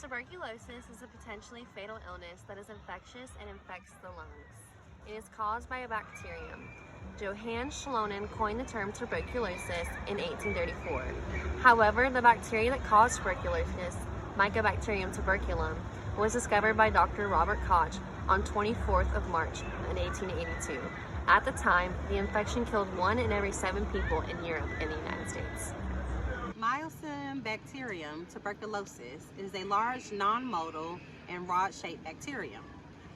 Tuberculosis is a potentially fatal illness that is infectious and infects the lungs. It is caused by a bacterium. Johannes Schlonen coined the term tuberculosis in 1834. However, the bacteria that caused tuberculosis, Mycobacterium tuberculum, was discovered by Dr. Robert Koch on 24th of March in 1882. At the time, the infection killed 1 in every 7 people in Europe and the United States. Mycobacterium tuberculosis is a large non-motile and rod-shaped bacterium.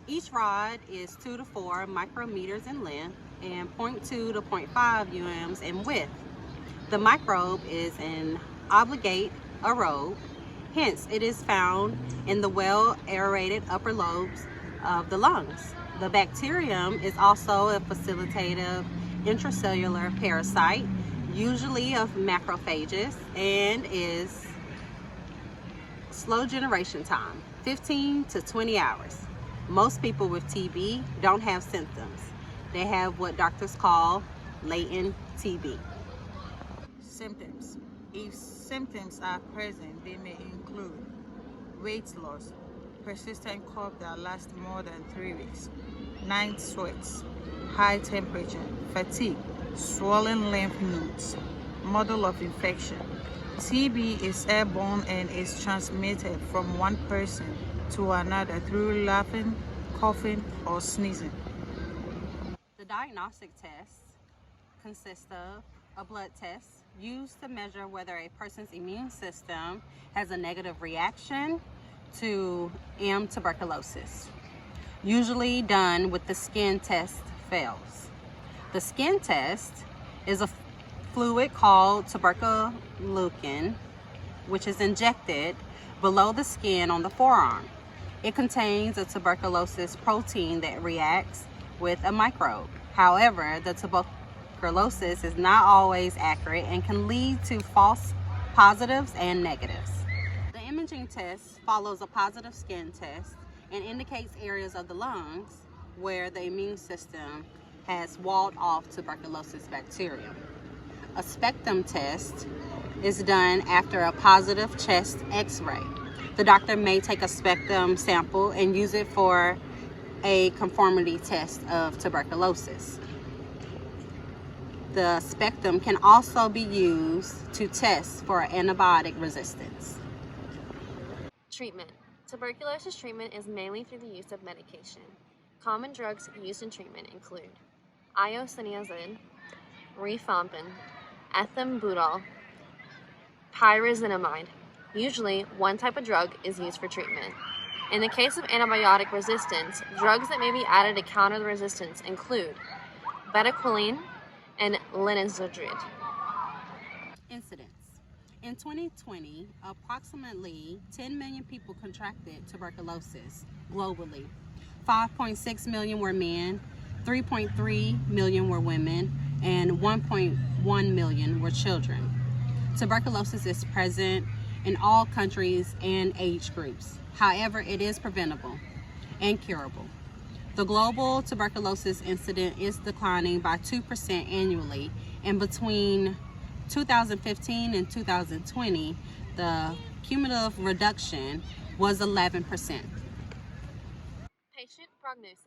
Each rod is 2 to 4 micrometers in length and 0.2 to 0.5 UMs in width. The microbe is an obligate aerobe, hence it is found in the well-aerated upper lobes of the lungs. The bacterium is also a facilitative intracellular parasite, usually of macrophages, and is slow generation time, 15 to 20 hours. Most people with TB don't have symptoms. They have what doctors call latent TB. Symptoms. If symptoms are present, they may include weight loss, persistent cough that lasts more than 3 weeks, night sweats, high temperature, fatigue, swollen lymph nodes, model of infection. TB is airborne and is transmitted from one person to another through laughing, coughing, or sneezing. The diagnostic tests consist of a blood test used to measure whether a person's immune system has a negative reaction to M. tuberculosis, usually done with the skin test fails. The skin test is a fluid called tuberculin, which is injected below the skin on the forearm. It contains a tuberculosis protein that reacts with a microbe. However, the tuberculosis is not always accurate and can lead to false positives and negatives. The imaging test follows a positive skin test and indicates areas of the lungs where the immune system has walled off tuberculosis bacteria. A spectrum test is done after a positive chest x-ray. The doctor may take a spectrum sample and use it for a conformity test of tuberculosis. The spectrum can also be used to test for antibiotic resistance. Treatment. Tuberculosis treatment is mainly through the use of medication. Common drugs used in treatment include isoniazid, rifampin, ethambutol, pyrazinamide. Usually, one type of drug is used for treatment. In the case of antibiotic resistance, drugs that may be added to counter the resistance include bedaquiline and linezolid. Incidence. In 2020, approximately 10 million people contracted tuberculosis globally. 5.6 million were men, 3.3 million were women, and 1.1 million were children. Tuberculosis is present in all countries and age groups. However, it is preventable and curable. The global tuberculosis incidence is declining by 2% annually, and between 2015 and 2020, the cumulative reduction was 11%. Patient prognosis.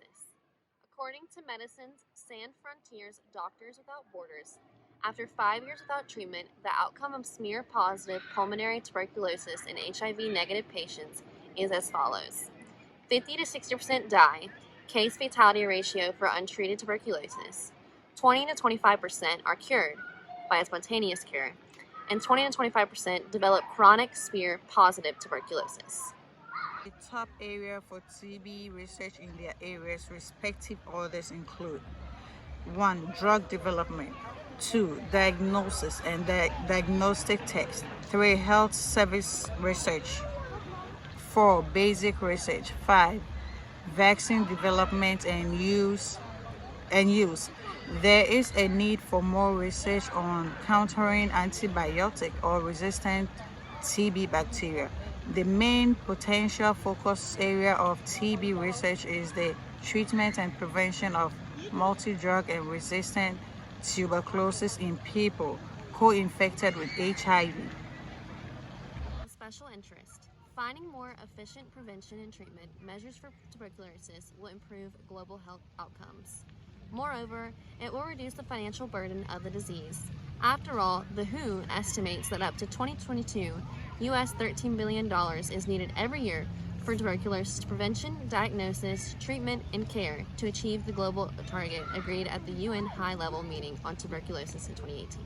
According to Medicine's Sans Frontiers Doctors Without Borders, after 5 years without treatment, the outcome of smear-positive pulmonary tuberculosis in HIV-negative patients is as follows. 50 to 60% die, case fatality ratio for untreated tuberculosis. 20 to 25% are cured by a spontaneous cure, and 20 to 25% develop chronic smear-positive tuberculosis. The top area for TB research in their areas respective orders include 1. Drug development, 2. Diagnosis and diagnostic tests, 3. Health service research, 4. Basic research, 5. Vaccine development and use. There is a need for more research on countering antibiotic or resistant TB bacteria. The main potential focus area of TB research is the treatment and prevention of multi-drug and resistant tuberculosis in people co-infected with HIV. Special interest. Finding more efficient prevention and treatment measures for tuberculosis will improve global health outcomes. Moreover, it will reduce the financial burden of the disease. After all, the WHO estimates that up to 2022, US $13 billion is needed every year for tuberculosis prevention, diagnosis, treatment, and care to achieve the global target agreed at the UN high-level meeting on tuberculosis in 2018.